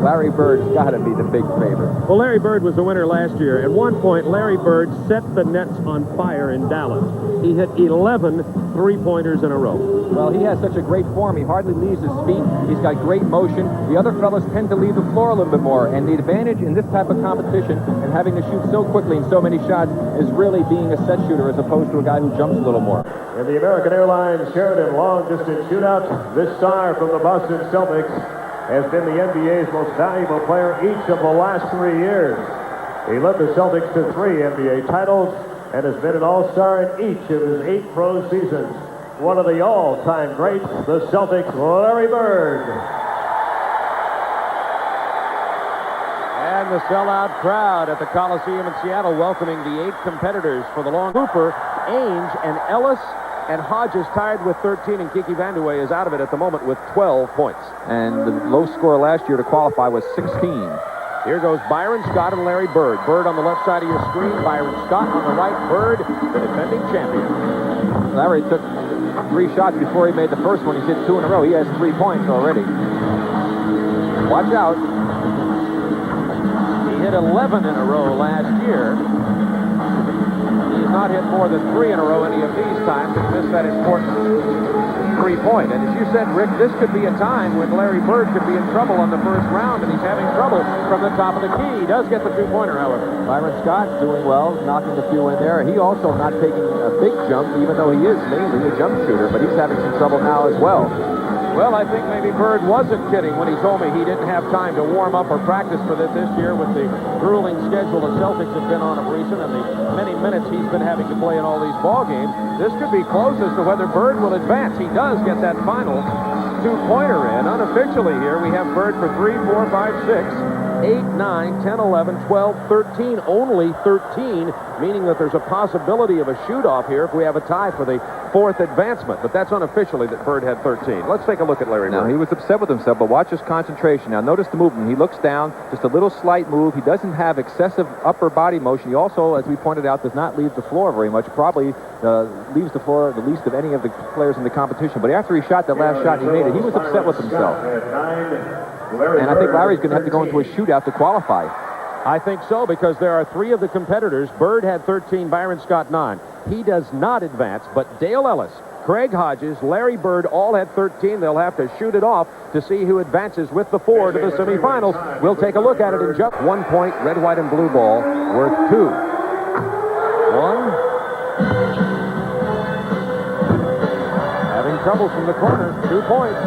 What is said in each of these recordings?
Larry Bird's got to be the big favorite. Well, Larry Bird was the winner last year. At one point, Larry Bird set the nets on fire in Dallas. He hit 11 three-pointers in a row. Well, he has such a great form. He hardly leaves his feet. He's got great motion. The other fellas tend to leave the floor a little bit more. And the advantage in this type of competition and having to shoot so quickly and so many shots is really being a set shooter as opposed to a guy who jumps a little more. In the American Airlines Sheridan Long Distance Shootout, this star from the Boston Celtics has been the NBA's most valuable player each of the last 3 years. He led the Celtics to 3 NBA titles and has been an all-star in each of his 8 pro seasons. One of the all-time greats, the Celtics, Larry Bird. And the sellout crowd at the Coliseum in Seattle welcoming the 8 competitors for the long. Cooper, Ainge, and Ellis and Hodges tied with 13, and Kiki Vandeweghe is out of it at the moment with 12 points. And the low score last year to qualify was 16. Here goes Byron Scott and Larry Bird. Bird on the left side of your screen, Byron Scott on the right. Bird, the defending champion. Larry took 3 shots before he made the first one. He's hit 2 in a row. He has 3 points already. Watch out. He hit 11 in a row last year. He's not hit more than 3 in a row any of these times and missed that important 3-point. And as you said, Rick, this could be a time when Larry Bird could be in trouble on the first round, and he's having trouble from the top of the key. He does get the 2-pointer, however. Byron Scott doing well, knocking a few in there. He also not taking a big jump, even though he is mainly a jump shooter, but he's having some trouble now as well. Well, I think maybe Bird wasn't kidding when he told me he didn't have time to warm up or practice for this year with the grueling schedule the Celtics have been on of recent and the many minutes he's been having to play in all these ball games. This could be close as to whether Bird will advance. He does get that final 2-pointer in. Unofficially here, we have Bird for 3, 4, 5, 6. 8, 9, 10, 11, 12, 13, only 13, meaning that there's a possibility of a shoot-off here if we have a tie for the 4th advancement. But that's unofficially that Bird had 13. Let's take a look at Larry Bird. Now, he was upset with himself, but watch his concentration. Now, notice the movement. He looks down, just a little slight move. He doesn't have excessive upper body motion. He also, as we pointed out, does not leave the floor very much. Probably leaves the floor the least of any of the players in the competition. But after he shot that last shot, he made it. He was upset with himself. And I think Larry's going to have to go into a shootout to qualify. I think so, because there are 3 of the competitors. Bird had 13, Byron Scott 9. He does not advance, but Dale Ellis, Craig Hodges, Larry Bird all had 13. They'll have to shoot it off to see who advances with the 4 to the semifinals. We'll take a look at it in just 1 point, red, white, and blue ball, worth 2. 1. Having trouble from the corner, 2 points.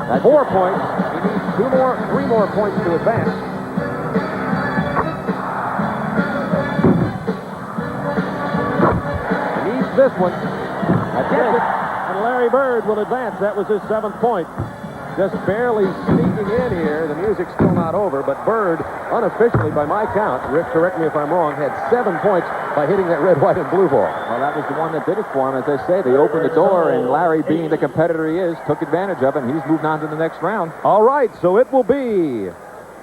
That's 4 points. He needs 3 more points to advance. He needs this one. That's it. And Larry Bird will advance. That was his 7th point. Just barely sneaking in here. The music's still not over, but Bird, unofficially by my count, Rick, correct me if I'm wrong, had 7 points by hitting that red, white, and blue ball. Well, that was the one that did it for him. As I say, they opened the door, and Larry, being the competitor he is, took advantage of it, and he's moved on to the next round. All right, so it will be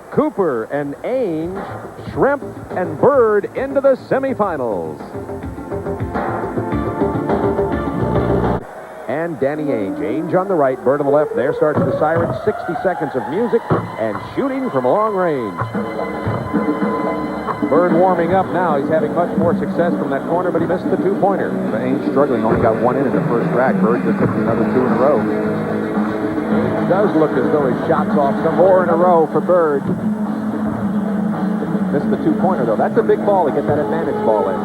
Cooper and Ainge, Schrempf and Bird into the semifinals. And Danny Ainge. Ainge on the right, Bird on the left. There starts the siren. 60 seconds of music and shooting from long range. Bird warming up now. He's having much more success from that corner, but he missed the 2-pointer. Ainge struggling, only got 1 in the first rack. Bird just took another 2 in a row. Ainge does look as though his shot's off some 4 in a row for Bird. Missed the 2-pointer, though. That's a big ball to get that advantage ball in.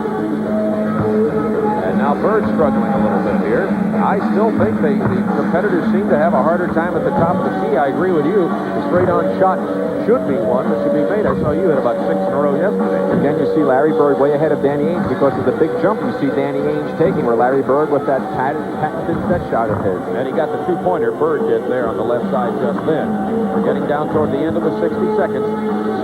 And now Bird struggling a little bit here. I still think the competitors seem to have a harder time at the top of the key. I agree with you. The straight-on shot should be one that should be made. I saw you hit about 6 in a row yesterday. Again, you see Larry Bird way ahead of Danny Ainge because of the big jump you see Danny Ainge taking, where Larry Bird with that patented set shot of his. And he got the 2-pointer Bird did there on the left side just then. We're getting down toward the end of the 60 seconds.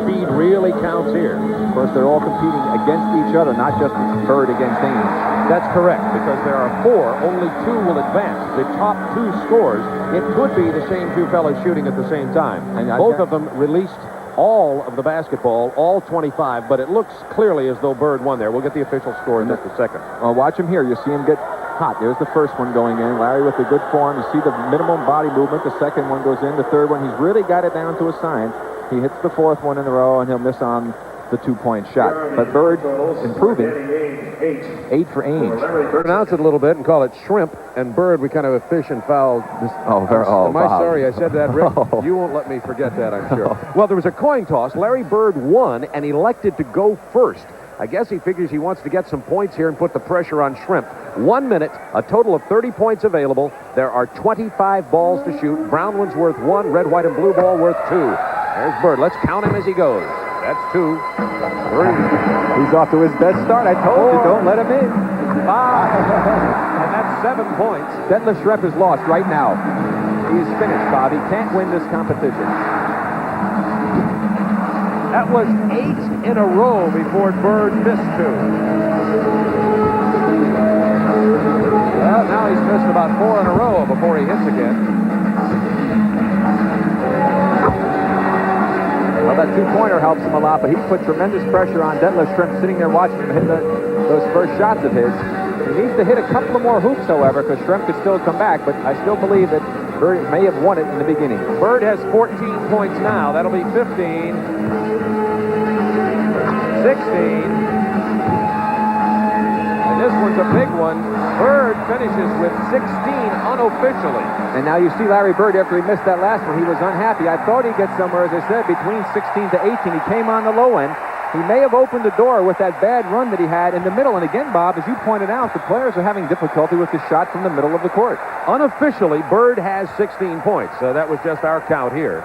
Speed really counts here. Of course, they're all competing against each other, not just Bird against Ainge. That's correct, because there are 4. Only 2 will advance. The top 2 scores, it could be the same 2 fellas shooting at the same time. And both of them released all of the basketball, all 25, but it looks clearly as though Bird won there. We'll get the official score in just a second. Well, watch him here. You see him get hot. There's the first one going in. Larry with the good form. You see the minimum body movement. The second one goes in. The third one, he's really got it down to a science. He hits the fourth one in a row, and he'll miss on the two-point shot. But Bird improving. 8 for Ainge. Pronounce it a little bit and call it Schrempf, and Bird, we kind of fish and foul. Am I sorry I said that, Rick? Oh. You won't let me forget that, I'm sure. Well, there was a coin toss. Larry Bird won and elected to go first. I guess he figures he wants to get some points here and put the pressure on Schrempf. 1 minute, a total of 30 points available. There are 25 balls to shoot. Brown one's worth 1, red, white, and blue ball worth 2. There's Bird. Let's count him as he goes. That's 2, 3. He's off to his best start. I told you, don't let him in. 5. And that's 7 points. Detlef Schrempf is lost right now. He's finished, Bob. He can't win this competition. That was 8 in a row before Bird missed 2. Well, now he's missed about 4 in a row before he hits again. Well, that two-pointer helps him a lot, but he put tremendous pressure on Detlef Schrempf sitting there watching him hit those first shots of his. He needs to hit a couple of more hoops, however, because Schrempf could still come back, but I still believe that Bird may have won it in the beginning. Bird has 14 points now. That'll be 15. 16. And this one's a big one. Bird finishes with 16 unofficially. And now you see Larry Bird, after he missed that last one, he was unhappy. I thought he'd get somewhere, as I said, between 16 to 18. He came on the low end. He may have opened the door with that bad run that he had in the middle. And again, Bob, as you pointed out, the players are having difficulty with the shot from the middle of the court. Unofficially, Bird has 16 points. So that was just our count here.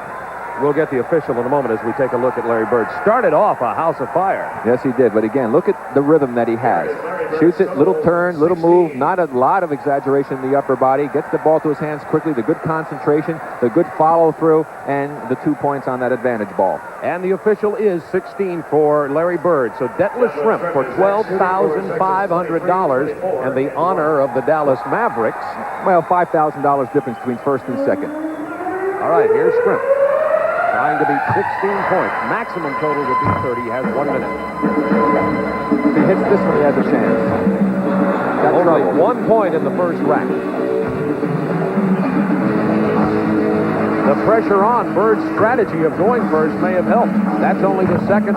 We'll get the official in a moment as we take a look at Larry Bird. Started off a house of fire. Yes, he did. But again, look at the rhythm that he has. Shoots it, little turn, little move, not a lot of exaggeration in the upper body. Gets the ball to his hands quickly, the good concentration, the good follow-through, and the 2 points on that advantage ball. And the official is 16 for Larry Bird. So Detlef Schrempf for $12,500 and the honor of the Dallas Mavericks. Well, $5,000 difference between first and second. All right, here's Schrempf. Trying to beat 16 points. Maximum total would be 30. He has 1 minute. If he hits this one, he has a chance. Got only trouble. 1 point in the first rack. The pressure on Bird's strategy of going first may have helped. That's only the second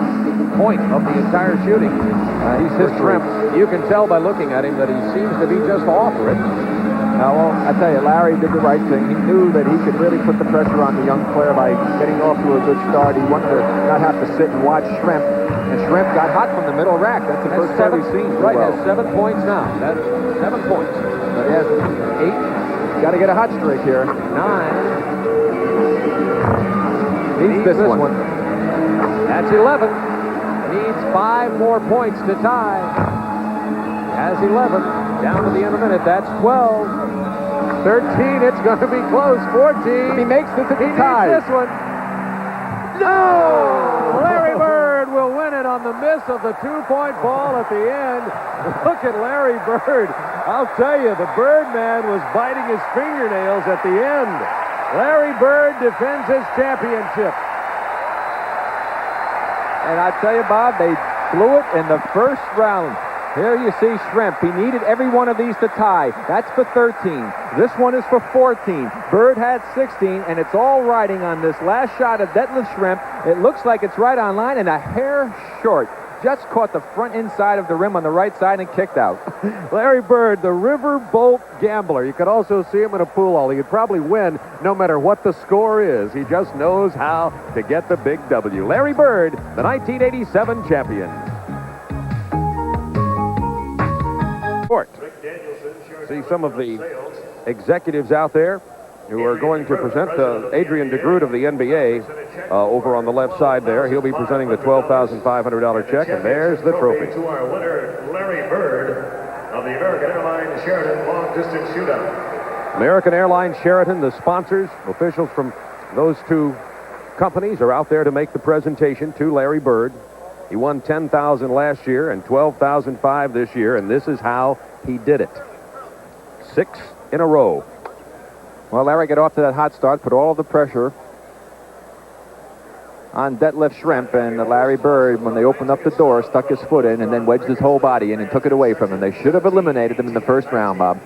point of the entire shooting. He's his Schrempf. You can tell by looking at him that he seems to be just off it. Well, I tell you, Larry did the right thing. He knew that he could really put the pressure on the young player by getting off to a good start. He wanted to not have to sit and watch Schrempf. And Schrempf got hot from the middle rack. That's the first time we've seen. Right, well. has 7 points now. That's 7 points. So he has 8. Got to get a hot streak here. 9. Needs this one. That's 11. Needs 5 more points to tie. Has 11. Down to the end of the minute. That's 12. 13. It's going to be close. 14. He makes this if he ties. This one. No! Larry Bird will win it on the miss of the 2-point ball at the end. Look at Larry Bird. I'll tell you, the Birdman was biting his fingernails at the end. Larry Bird defends his championship. And I tell you, Bob, they blew it in the first round. Here you see Schrempf. He needed every one of these to tie. That's for 13. This one is for 14. Bird had 16, and it's all riding on this last shot of Detlef Schrempf. It looks like it's right on line and a hair short. Just caught the front inside of the rim on the right side and kicked out. Larry Bird, the riverboat gambler. You could also see him in a pool hall. He could probably win no matter what the score is. He just knows how to get the big W. Larry Bird, the 1987 champion. See some of the executives out there who are going to present Adrian DeGroot of the NBA over on the left side there. He'll be presenting the $12,500 check, and there's the trophy. To our winner, Larry Bird of the American Airlines Sheraton Long Distance Shootout. American Airlines Sheraton, the sponsors, officials from those two companies are out there to make the presentation to Larry Bird. He won $10,000 last year and $12,500 this year, and this is how he did it. 6 in a row. Well, Larry got off to that hot start, put all of the pressure on Detlef Schrempf, and Larry Bird, when they opened up the door, stuck his foot in and then wedged his whole body in and took it away from him. They should have eliminated him in the first round, Bob.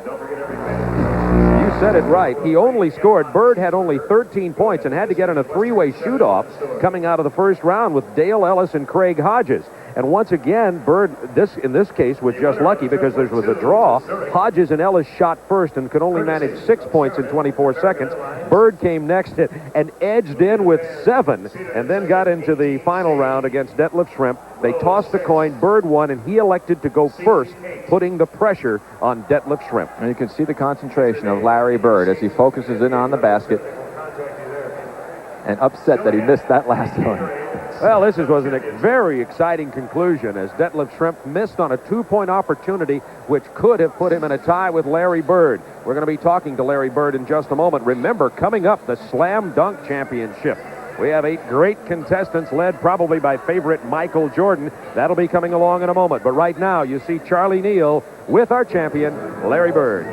You said it right. He only scored. Bird had only 13 points and had to get in a three-way shoot-off coming out of the first round with Dale Ellis and Craig Hodges. And once again, Bird, in this case, was just lucky because there was a draw. Hodges and Ellis shot first and could only manage 6 points in 24 seconds. Bird came next and edged in with 7 and then got into the final round against Detlef Schrempf. They tossed the coin. Bird won, and he elected to go first, putting the pressure on Detlef Schrempf. And you can see the concentration of Larry Bird as he focuses in on the basket and upset that he missed that last one. Well, this was a very exciting conclusion as Detlef Schrempf missed on a 2-point opportunity which could have put him in a tie with Larry Bird. We're going to be talking to Larry Bird in just a moment. Remember, coming up, the Slam Dunk Championship. We have 8 great contestants led probably by favorite Michael Jordan. That'll be coming along in a moment. But right now, you see Charlie Neal with our champion, Larry Bird.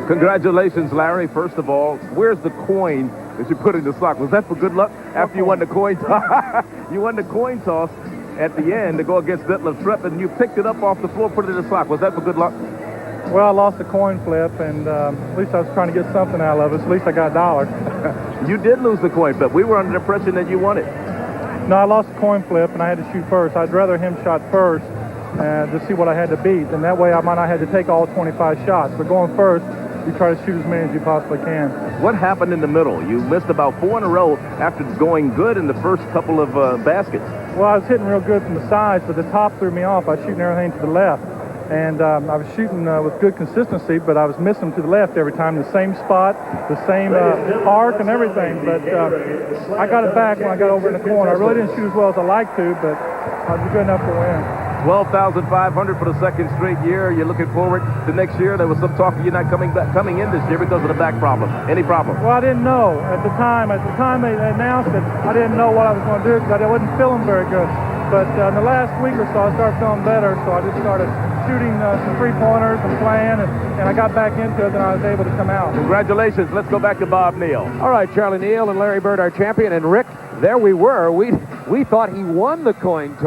Congratulations, Larry. First of all, where's the coin that you put in the sock? Was that for good luck after you won the coin toss? You won the coin toss at the end to go against Detlef Schrempf, and you picked it up off the floor, put it in the sock. Was that for good luck? Well, I lost the coin flip, and at least I was trying to get something out of it. So at least I got $1. You did lose the coin flip. We were under the impression that you won it. No, I lost the coin flip, and I had to shoot first. I'd rather him shot first to see what I had to beat, and that way I might not have to take all 25 shots. But going first, you try to shoot as many as you possibly can. What happened in the middle? You missed about 4 in a row after going good in the first couple of baskets. Well, I was hitting real good from the sides, but the top threw me off. I was shooting everything to the left. And I was shooting with good consistency, but I was missing to the left every time, the same spot, the same arc and everything. But I got it back when I got over in the corner. I really didn't shoot as well as I like to, but I was good enough to win. 12,500 for the second straight year. You're looking forward to next year. There was some talk of you not coming in this year because of the back problem. Any problem? Well, I didn't know at the time. At the time they announced it, I didn't know what I was going to do because I wasn't feeling very good. But in the last week or so, I started feeling better, so I just started shooting some three-pointers and playing, and I got back into it, and I was able to come out. Congratulations. Let's go back to Bob Neal. All right, Charlie Neal and Larry Bird, our champion. And Rick, there we were. We thought he won the coin toss.